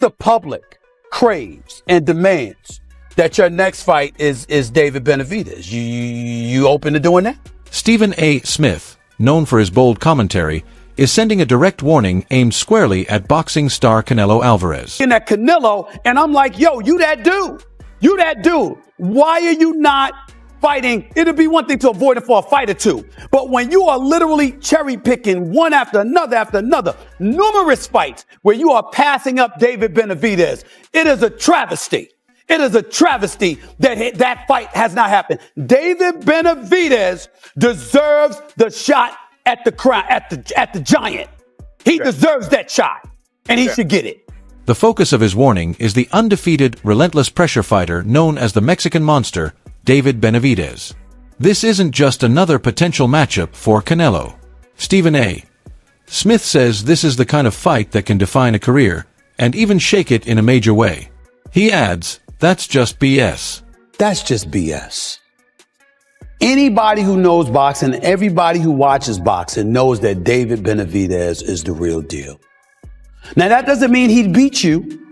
The public craves and demands that your next fight is David Benavidez. You open to doing that? Stephen A. Smith, known for his bold commentary, is sending a direct warning aimed squarely at boxing star Canelo Alvarez. In that Canelo, and I'm like, yo, you that dude. You that dude. Why are you not fighting? It'll be one thing to avoid it for a fight or two. But when you are literally cherry picking one after another, numerous fights where you are passing up David Benavidez, it is a travesty. It is a travesty that that fight has not happened. David Benavidez deserves the shot at the crown, at the giant. He deserves that shot, and he should get it. The focus of his warning is the undefeated, relentless pressure fighter known as the Mexican Monster, David Benavidez. This isn't just another potential matchup for Canelo. Stephen A. Smith says this is the kind of fight that can define a career, and even shake it in a major way. He adds, that's just BS. That's just BS. Anybody who knows boxing, everybody who watches boxing knows that David Benavidez is the real deal. Now, that doesn't mean he'd beat you,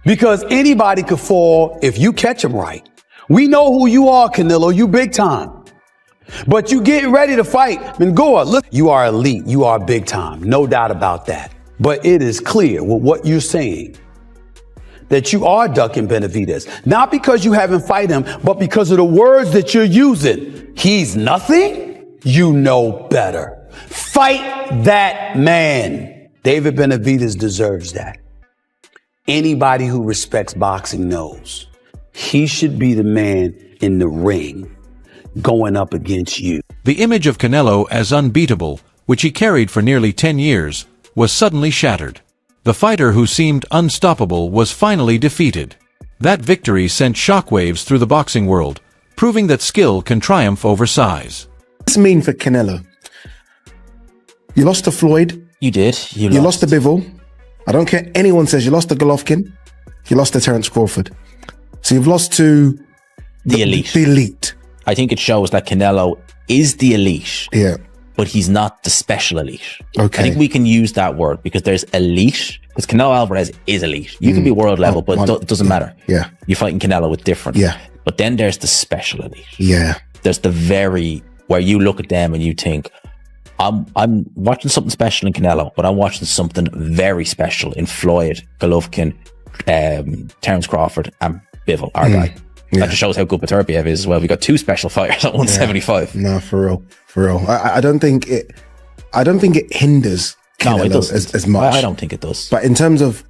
because anybody could fall if you catch him right. We know who you are, Canelo. You big time. But you get ready to fight. Mengoa, look, you are elite. You are big time. No doubt about that. But it is clear with what you're saying that you are ducking Benavidez. Not because you haven't fight him, but because of the words that you're using. He's nothing. You know better. Fight that man. David Benavidez deserves that. Anybody who respects boxing knows he should be the man in the ring going up against you. The image of Canelo as unbeatable, which he carried for nearly 10 years, was suddenly shattered. The fighter who seemed unstoppable was finally defeated. That victory sent shockwaves through the boxing world, proving that skill can triumph over size. What's this mean for Canelo? You lost to Floyd. You did. You lost to Bivol. I don't care anyone says you lost to Golovkin. You lost to Terence Crawford. So you've lost to the elite. The elite. I think it shows that Canelo is the elite. Yeah. But he's not the special elite. Okay. I think we can use that word because there's elite. Because Canelo Alvarez is elite. You can be world level, but it doesn't matter. Yeah. You're fighting Canelo with different. Yeah. But then there's the special elite. Yeah. There's the where you look at them and you think, I'm watching something special in Canelo, but I'm watching something very special in Floyd, Golovkin, Terence Crawford, and Bivol, our guy. Yeah. That just shows how good Beterbiev is as well. We got two special fighters at 175. No, for real. I don't think it hinders Canelo as much. I don't think it does. But in terms of,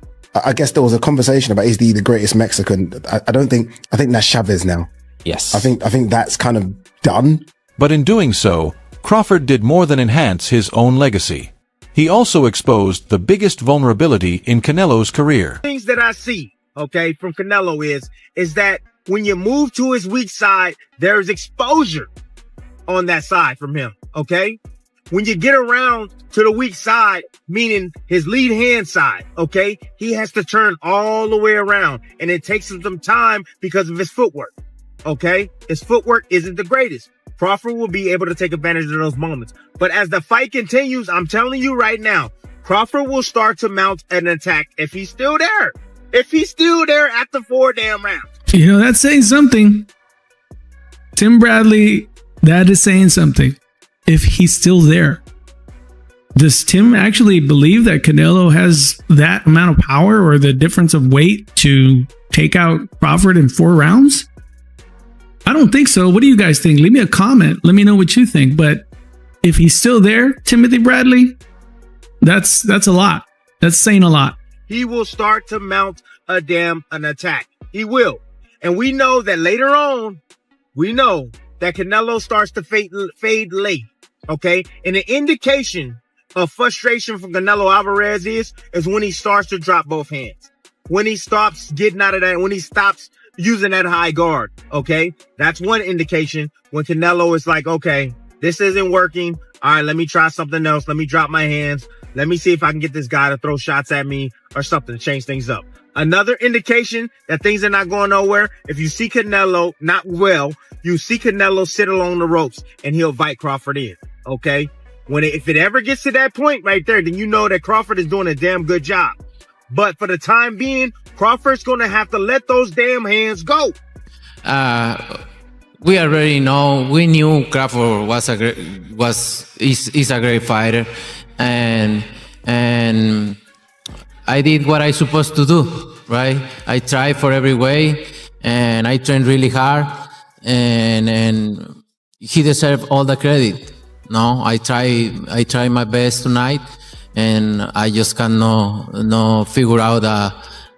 I guess there was a conversation about is he the greatest Mexican? I think that's Chavez now. Yes. I think that's kind of done. But in doing so, Crawford did more than enhance his own legacy. He also exposed the biggest vulnerability in Canelo's career. Things that I see, okay, from Canelo is that when you move to his weak side, there's exposure on that side from him, okay? When you get around to the weak side, meaning his lead hand side, okay, he has to turn all the way around, and it takes him some time because of his footwork, okay? His footwork isn't the greatest. Crawford will be able to take advantage of those moments. But as the fight continues, I'm telling you right now, Crawford will start to mount an attack if he's still there. If he's still there after 4 damn rounds. You know, that's saying something. Tim Bradley, that is saying something. If he's still there. Does Tim actually believe that Canelo has that amount of power or the difference of weight to take out Crawford in 4 rounds? I don't think so. What do you guys think? Leave me a comment. Let me know what you think. But if he's still there, Timothy Bradley, that's a lot. That's saying a lot. He will start to mount an attack. He will. And we know that later on, we know that Canelo starts to fade late. Okay. And the indication of frustration from Canelo Alvarez is when he starts to drop both hands. When he stops getting out of that, when he stops using that high guard. Okay. That's one indication when Canelo is like, okay, this isn't working. All right, let me try something else. Let me drop my hands. Let me see if I can get this guy to throw shots at me or something to change things up. Another indication that things are not going nowhere. If you see Canelo not well, you see Canelo sit along the ropes and he'll invite Crawford in. Okay. If it ever gets to that point right there, then you know that Crawford is doing a damn good job. But for the time being, Crawford's going to have to let those damn hands go. We already know. We knew Crawford is a great fighter, and I did what I supposed to do. Right? I tried for every way, and I trained really hard, and he deserved all the credit. No, I try my best tonight, and I just cannot figure out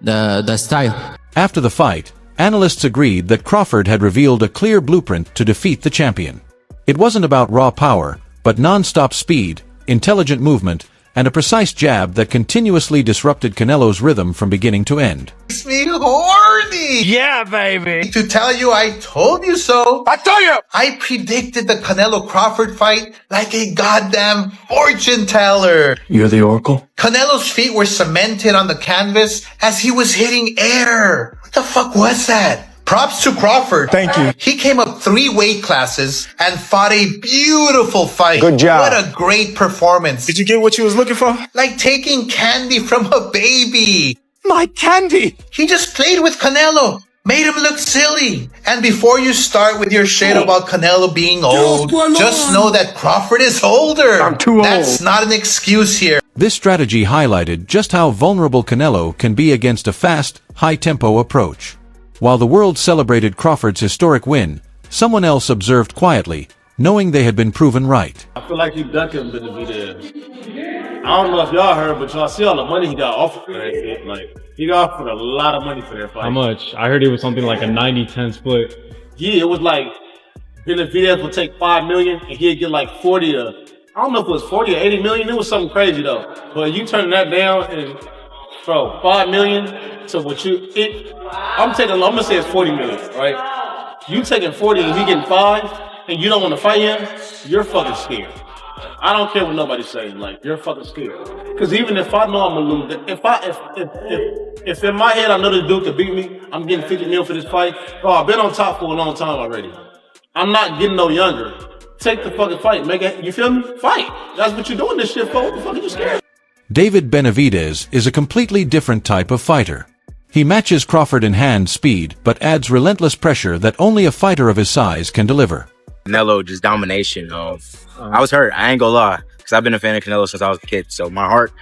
the style. After the fight, analysts agreed that Crawford had revealed a clear blueprint to defeat the champion. It wasn't about raw power, but non-stop speed, intelligent movement, and a precise jab that continuously disrupted Canelo's rhythm from beginning to end. Makes me horny. Yeah, baby. To tell you, I told you so. I told you. I predicted the Canelo Crawford fight like a goddamn fortune teller. You're the Oracle? Canelo's feet were cemented on the canvas as he was hitting air. What the fuck was that? Props to Crawford. Thank you. He came up 3 weight classes and fought a beautiful fight. Good job. What a great performance. Did you get what you was looking for? Like taking candy from a baby. My candy! He just played with Canelo. Made him look silly. And before you start with your shit about Canelo being old, just know that Crawford is older. I'm too old. That's not an excuse here. This strategy highlighted just how vulnerable Canelo can be against a fast, high-tempo approach. While the world celebrated Crawford's historic win, someone else observed quietly, knowing they had been proven right. I feel like you ducking Benavidez. I don't know if y'all heard, but y'all see all the money he got offered for that shit. Like, he got offered a lot of money for that fight. How much? I heard it was something like a 90-10 split. Yeah, it was like Benavidez would take $5 million and he'd get like 40 or I don't know if it was 40 or 80 million. It was something crazy though. But you turn that down and bro, 5 million to what I'm gonna say it's 40 million, right? You taking 40 and he getting 5 and you don't want to fight him, you're fucking scared. I don't care what nobody's saying, like, you're fucking scared. Because even if I know I'm gonna lose, if in my head I know this dude could beat me, I'm getting 50 mil for this fight, I've been on top for a long time already. I'm not getting no younger. Take the fucking fight, make it, you feel me? Fight. That's what you're doing this shit for. What the fuck are you scared? David Benavidez is a completely different type of fighter. He matches Crawford in hand speed, but adds relentless pressure that only a fighter of his size can deliver. Canelo, just domination. I was hurt. I ain't gonna lie, because I've been a fan of Canelo since I was a kid. So my heart,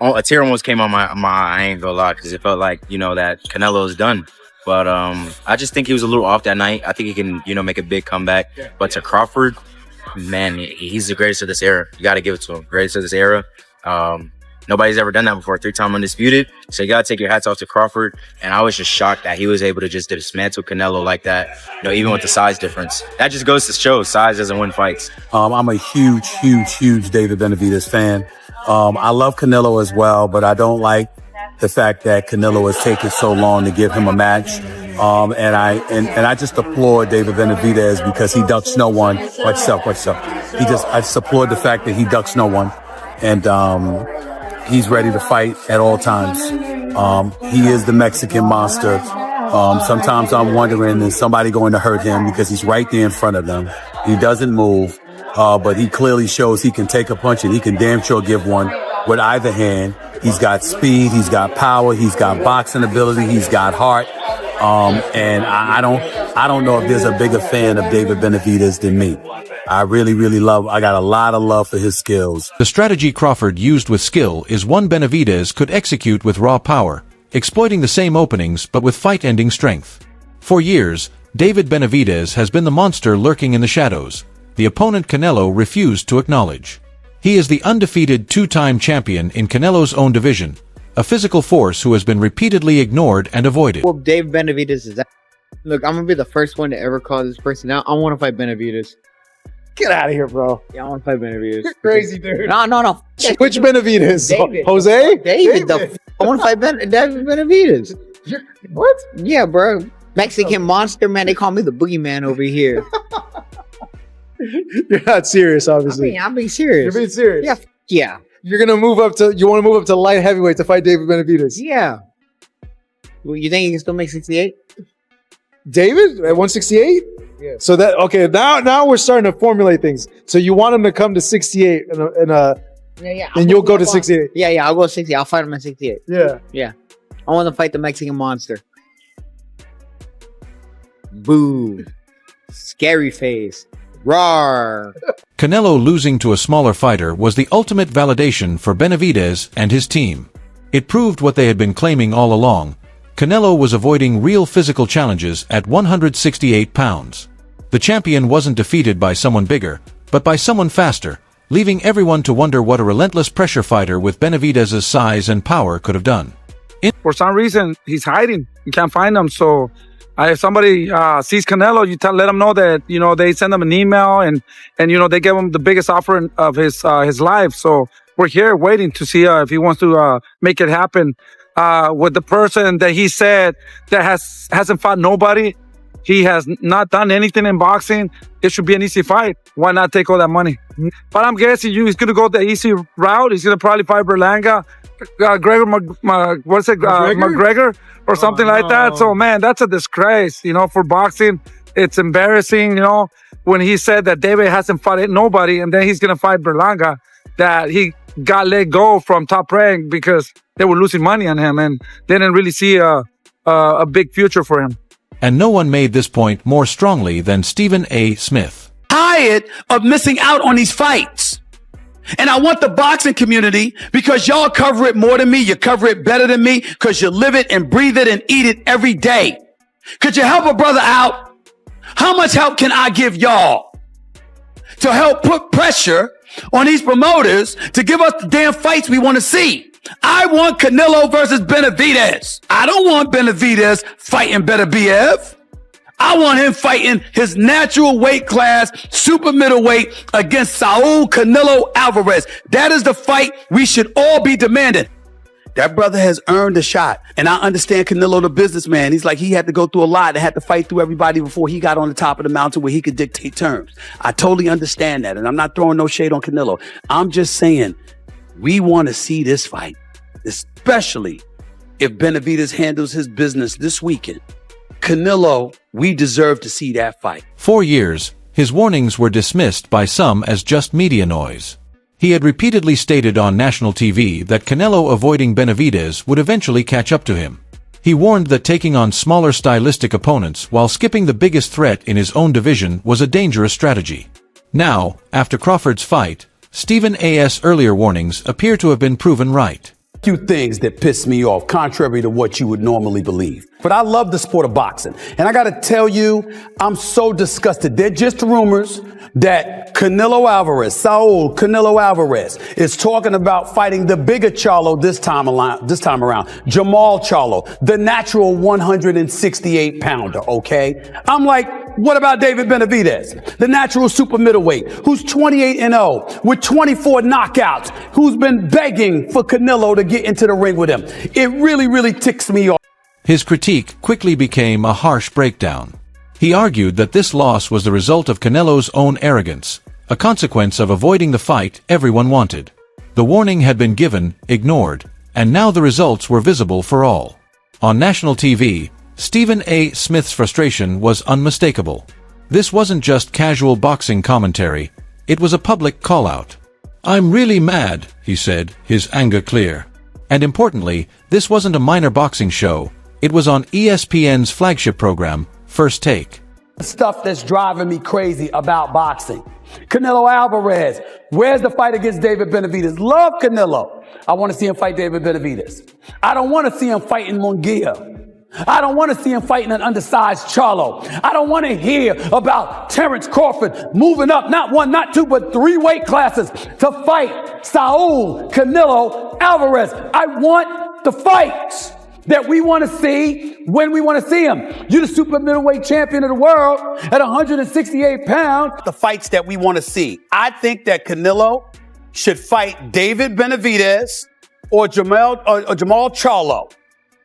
a tear almost came on my I ain't gonna lie, because it felt like, you know, that Canelo's done. But I just think he was a little off that night. I think he can, you know, make a big comeback. But to Crawford, man, he's the greatest of this era. You got to give it to him. Greatest of this era. Nobody's ever done that before. 3-time undisputed. So you got to take your hats off to Crawford. And I was just shocked that he was able to just dismantle Canelo like that, you know, even with the size difference. That just goes to show size doesn't win fights. I'm a huge David Benavidez fan. I love Canelo as well, but I don't like the fact that Canelo has taken so long to give him a match. And I just applaud David Benavidez because he ducks no one. Watch yourself. I just applaud the fact that he ducks no one. And, he's ready to fight at all times. He is the Mexican monster. Sometimes I'm wondering, is somebody going to hurt him because he's right there in front of them. He doesn't move, but he clearly shows he can take a punch and he can damn sure give one with either hand. He's got speed, he's got power, he's got boxing ability, he's got heart. And I don't know if there's a bigger fan of David Benavidez than me. I got a lot of love for his skills. The strategy Crawford used with skill is one Benavidez could execute with raw power, exploiting the same openings but with fight-ending strength. For years, David Benavidez has been the monster lurking in the shadows. The opponent Canelo refused to acknowledge. He is the undefeated 2-time champion in Canelo's own division, a physical force who has been repeatedly ignored and avoided. Well, David Benavidez is that. Look, I'm gonna be the first one to ever call this person out. I want to fight Benavidez. Get out of here, bro. Yeah, I want to fight Benavidez. You're crazy, dude. No. Which Benavidez? David. Jose? David. I want to fight David Benavidez. What? Yeah, bro. Mexican monster, man. They call me the boogeyman over here. You're not serious, obviously. I'm being serious. You're being serious? Yeah. You're gonna move up to. You want to move up to light heavyweight to fight David Benavidez? Yeah. Well, you think he can still make 68? David at 168? Yeah. So that now we're starting to formulate things. So you want him to come to 68 in Yeah. Then you'll go to 68. Yeah, I'll go 60. I'll fight him at 68. Yeah. I want to fight the Mexican monster. Boo. Scary face. Roar. Canelo losing to a smaller fighter was the ultimate validation for Benavidez and his team. It proved what they had been claiming all along. Canelo was avoiding real physical challenges at 168 pounds. The champion wasn't defeated by someone bigger, but by someone faster, leaving everyone to wonder what a relentless pressure fighter with Benavidez's size and power could have done. For some reason, he's hiding. You can't find him. So if somebody sees Canelo, let them know that, they send him an email and they give him the biggest offer of his life. So we're here waiting to see if he wants to make it happen with the person that he said that hasn't fought nobody. He has not done anything in boxing. It should be an easy fight. Why not take all that money? But I'm guessing he's going to go the easy route. He's going to probably fight Berlanga, McGregor or something like that. So, man, that's a disgrace, for boxing. It's embarrassing, when he said that David hasn't fought nobody and then he's going to fight Berlanga, that he got let go from Top Rank because they were losing money on him and they didn't really see a big future for him. And no one made this point more strongly than Stephen A. Smith. Tired of missing out on these fights. And I want the boxing community, because y'all cover it more than me. You cover it better than me because you live it and breathe it and eat it every day. Could you help a brother out? How much help can I give y'all to help put pressure on these promoters to give us the damn fights we want to see? I want Canelo versus Benavidez. I don't want Benavidez fighting Beterbiev. I want him fighting his natural weight class, super middleweight, against Saul Canelo Alvarez. That is the fight we should all be demanding. That brother has earned a shot. And I understand Canelo, the businessman. He's like, he had to go through a lot and had to fight through everybody before he got on the top of the mountain where he could dictate terms. I totally understand that. And I'm not throwing no shade on Canelo. I'm just saying, we want to see this fight, especially if Benavidez handles his business this weekend. Canelo, we deserve to see that fight. 4 years, his warnings were dismissed by some as just media noise. He had repeatedly stated on national TV that Canelo avoiding Benavidez would eventually catch up to him. He warned that taking on smaller stylistic opponents while skipping the biggest threat in his own division was a dangerous strategy. Now, after Crawford's fight, Stephen A.'s earlier warnings appear to have been proven right. Few things that piss me off, contrary to what you would normally believe. But I love the sport of boxing. And I got to tell you, I'm so disgusted. They're just rumors that Canelo Alvarez, Saul Canelo Alvarez, is talking about fighting the bigger Charlo this time around, Jamal Charlo, the natural 168 pounder, okay? I'm like, what about David Benavidez, the natural super middleweight, who's 28-0 with 24 knockouts, who's been begging for Canelo to get into the ring with him? It really ticks me off. His critique quickly became a harsh breakdown. He argued that this loss was the result of Canelo's own arrogance, a consequence of avoiding the fight everyone wanted. The warning had been given, ignored, and now the results were visible for all. On national TV, Stephen A. Smith's frustration was unmistakable. This wasn't just casual boxing commentary, it was a public call-out. "I'm really mad," he said, his anger clear. And importantly, this wasn't a minor boxing show. It was on ESPN's flagship program, First Take. Stuff that's driving me crazy about boxing. Canelo Alvarez, where's the fight against David Benavidez? Love Canelo. I want to see him fight David Benavidez. I don't want to see him fighting Munguia. I don't want to see him fighting an undersized Charlo. I don't want to hear about Terrence Crawford moving up, not one, not two, but 3 weight classes to fight Saul Canelo Alvarez. I want the fights that we want to see when we want to see him. You're the super middleweight champion of the world at 168 pounds. The fights that we want to see. I think that Canelo should fight David Benavidez or Jamal Charlo.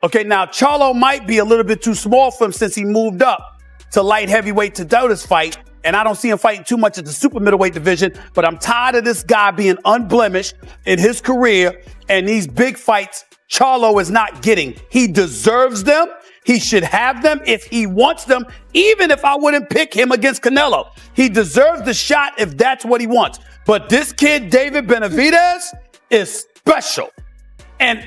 Okay, now Charlo might be a little bit too small for him since he moved up to light heavyweight to do this fight. And I don't see him fighting too much at the super middleweight division, but I'm tired of this guy being unblemished in his career and these big fights Charlo is not getting. He deserves them. He should have them if he wants them, even if I wouldn't pick him against Canelo. He deserves the shot if that's what he wants. But this kid, David Benavidez, is special. And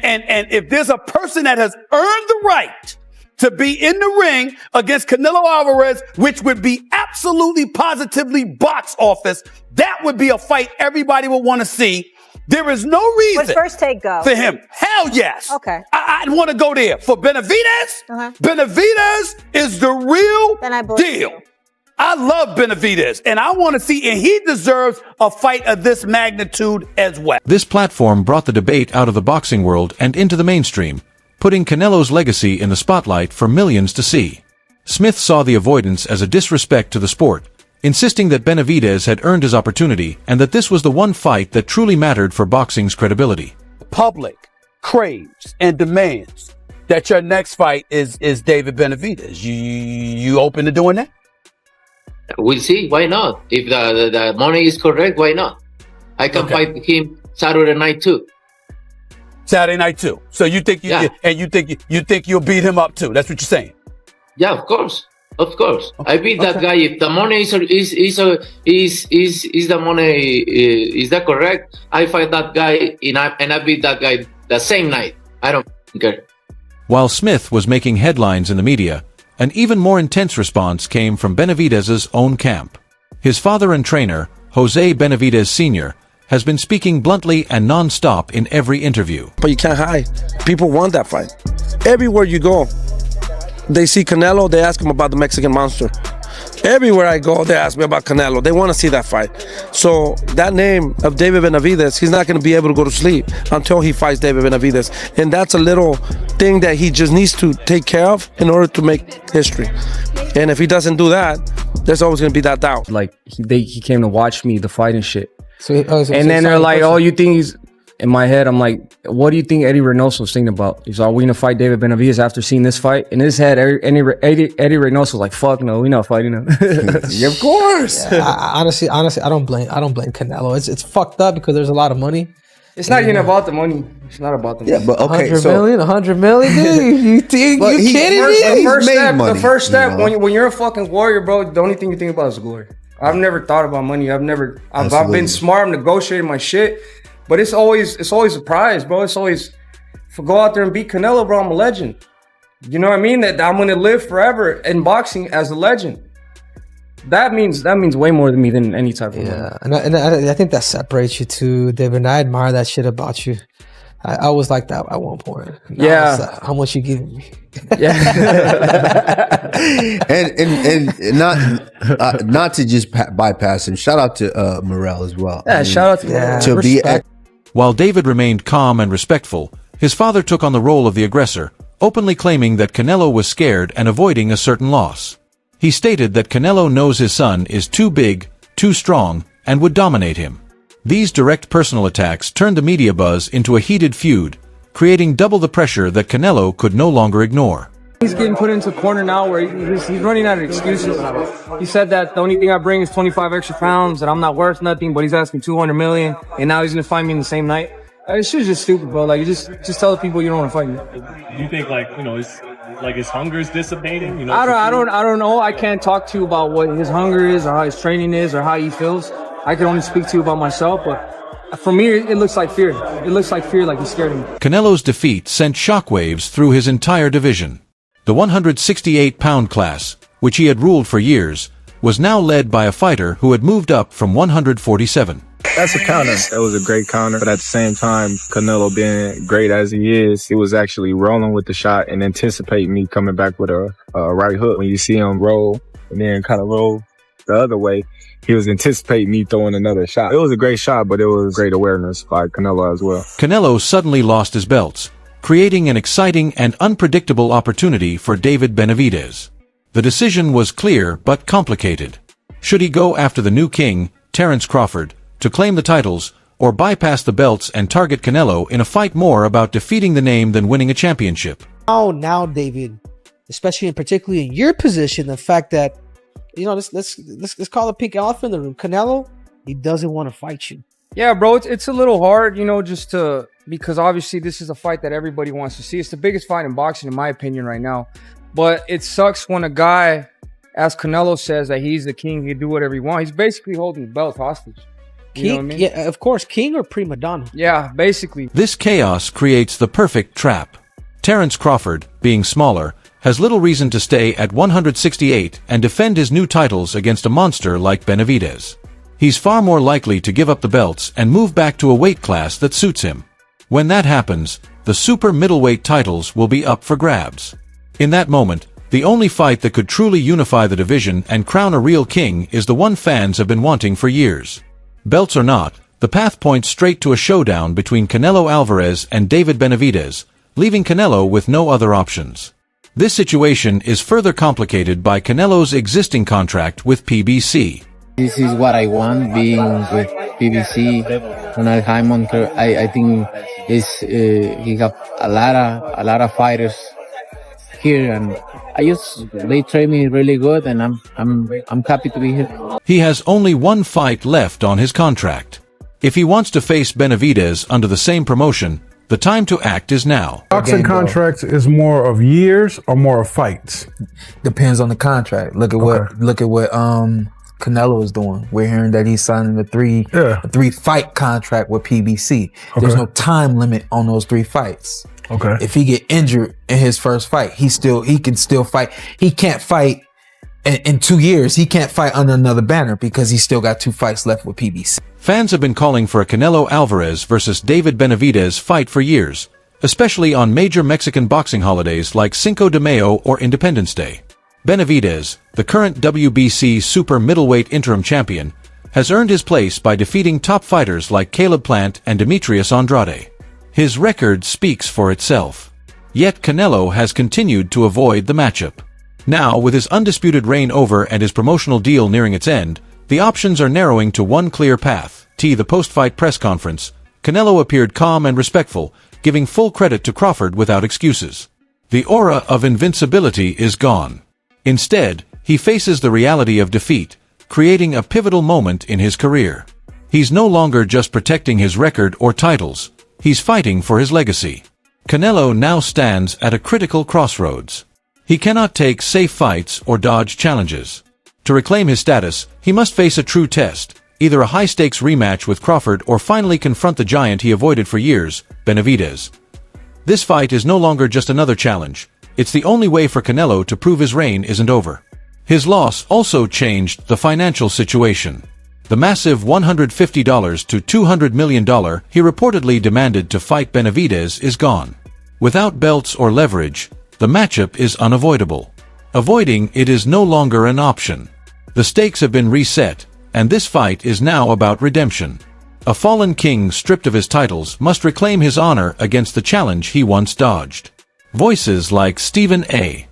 if there's a person that has earned the right to be in the ring against Canelo Alvarez, which would be absolutely positively box office, that would be a fight everybody would want to see. There is no reason. Would First Take go? For him. Hell yes. Okay. I'd want to go there. For Benavidez, Benavidez is the real deal. I love Benavidez, and I want to see, and he deserves a fight of this magnitude as well. This platform brought the debate out of the boxing world and into the mainstream, putting Canelo's legacy in the spotlight for millions to see. Smith saw the avoidance as a disrespect to the sport, insisting that Benavidez had earned his opportunity and that this was the one fight that truly mattered for boxing's credibility. The public craves and demands that your next fight is David Benavidez. You open to doing that? We'll see. Why not? If the money is correct, why not? I can fight him Saturday night too. Saturday night too. So you think you think you'll beat him up too? That's what you're saying? Yeah, of course. Of course. I beat that guy. If the money is the money is that correct? I fight that guy and I beat that guy the same night. I don't care. While Smith was making headlines in the media, an even more intense response came from Benavidez's own camp. His father and trainer, Jose Benavidez Sr., has been speaking bluntly and non-stop in every interview. But you can't hide. People want that fight. Everywhere you go, they see Canelo, they ask him about the Mexican Monster. Everywhere I go, they ask me about Canelo. They want to see that fight. So that name of David Benavidez, he's not going to be able to go to sleep until he fights David Benavidez. And that's a little thing that he just needs to take care of in order to make history. And if he doesn't do that, there's always going to be that doubt. Like, he came to watch me, the fight and shit. And then they're like, oh, you think he's... In my head, I'm like, what do you think Eddie Reynoso's thinking about? He's like, are we going to fight David Benavidez after seeing this fight? In his head, Eddie Reynoso's like, fuck no, we're not fighting him. Yeah, of course. Yeah, honestly, I don't blame Canelo. It's fucked up because there's a lot of money. It's not even about the money. It's not about the money. Yeah, but okay, 100 million, dude. You kidding me? The first step when you're a fucking warrior, bro, the only thing you think about is glory. I've never thought about money. I've been smart. I'm negotiating my shit. But it's always a prize, bro. It's always, if I go out there and beat Canelo, bro, I'm a legend. You know what I mean? That I'm gonna live forever in boxing as a legend. That means way more to me than any type of money. Yeah, and I think that separates you too, David. And I admire that shit about you. I was like that at one point. Yeah. How much you giving me? Yeah. and not to just bypass him. Shout out to Morel as well. Yeah, shout out to Morel. While David remained calm and respectful, his father took on the role of the aggressor, openly claiming that Canelo was scared and avoiding a certain loss. He stated that Canelo knows his son is too big, too strong, and would dominate him. These direct personal attacks turned the media buzz into a heated feud, creating double the pressure that Canelo could no longer ignore. He's getting put into a corner now where he's running out of excuses. He said that the only thing I bring is 25 extra pounds, and I'm not worth nothing, but he's asking 200 million, and now he's gonna fight me in the same night. This shit's just stupid, bro. Like, you just tell the people you don't want to fight me. You think his hunger is dissipating? I don't know. I can't talk to you about what his hunger is, or how his training is, or how he feels. I can only speak to you about myself, but for me, it looks like fear. It looks like fear, like he's scared of me. Canelo's defeat sent shockwaves through his entire division. The 168-pound class, which he had ruled for years, was now led by a fighter who had moved up from 147. That's a counter. That was a great counter. But at the same time, Canelo being great as he is, he was actually rolling with the shot and anticipating me coming back with a right hook. When you see him roll and then kind of roll the other way, he was anticipating me throwing another shot. It was a great shot, but it was great awareness by Canelo as well. Canelo suddenly lost his belts, creating an exciting and unpredictable opportunity for David Benavidez. The decision was clear but complicated. Should he go after the new king, Terence Crawford, to claim the titles, or bypass the belts and target Canelo in a fight more about defeating the name than winning a championship? Now, David, especially and particularly in your position, the fact that, let's call it pink elephant in the room. Canelo, he doesn't want to fight you. Yeah, bro, it's a little hard, because obviously this is a fight that everybody wants to see. It's the biggest fight in boxing, in my opinion, right now. But it sucks when a guy, as Canelo says, that he's the king, he can do whatever he wants. He's basically holding the belt hostage. King, You know what I mean? yeah, of course, king or prima donna. Yeah, basically. This chaos creates the perfect trap. Terence Crawford, being smaller, has little reason to stay at 168 and defend his new titles against a monster like Benavidez. He's far more likely to give up the belts and move back to a weight class that suits him. When that happens, the super middleweight titles will be up for grabs. In that moment, the only fight that could truly unify the division and crown a real king is the one fans have been wanting for years. Belts or not, the path points straight to a showdown between Canelo Alvarez and David Benavidez, leaving Canelo with no other options. This situation is further complicated by Canelo's existing contract with PBC. This is what I want, being with PBC. Ronald Hyman, I think he have a lot of fighters here, and they train me really good, and I'm happy to be here. He has only one fight left on his contract. If he wants to face Benavidez under the same promotion, the time to act is now. Boxing contracts is more of years or more of fights? Depends on the contract. Look at what Canelo is doing. We're hearing that he's signing a three fight contract with PBC. There's no time limit on those 3 fights. Okay. If he get injured in his first fight, he can still fight. He can't fight in 2 years. He can't fight under another banner because he's still got 2 fights left with PBC. Fans have been calling for a Canelo Alvarez versus David Benavidez fight for years, especially on major Mexican boxing holidays like Cinco de Mayo or Independence Day. Benavidez, the current WBC super middleweight interim champion, has earned his place by defeating top fighters like Caleb Plant and Demetrius Andrade. His record speaks for itself. Yet Canelo has continued to avoid the matchup. Now, with his undisputed reign over and his promotional deal nearing its end, the options are narrowing to one clear path. The post-fight press conference, Canelo appeared calm and respectful, giving full credit to Crawford without excuses. The aura of invincibility is gone. Instead, he faces the reality of defeat, creating a pivotal moment in his career. He's no longer just protecting his record or titles, he's fighting for his legacy. Canelo now stands at a critical crossroads. He cannot take safe fights or dodge challenges. To reclaim his status, he must face a true test, either a high-stakes rematch with Crawford or finally confront the giant he avoided for years, Benavidez. This fight is no longer just another challenge. It's the only way for Canelo to prove his reign isn't over. His loss also changed the financial situation. The massive $150 to $200 million he reportedly demanded to fight Benavidez is gone. Without belts or leverage, the matchup is unavoidable. Avoiding it is no longer an option. The stakes have been reset, and this fight is now about redemption. A fallen king stripped of his titles must reclaim his honor against the challenge he once dodged. Voices like Stephen A.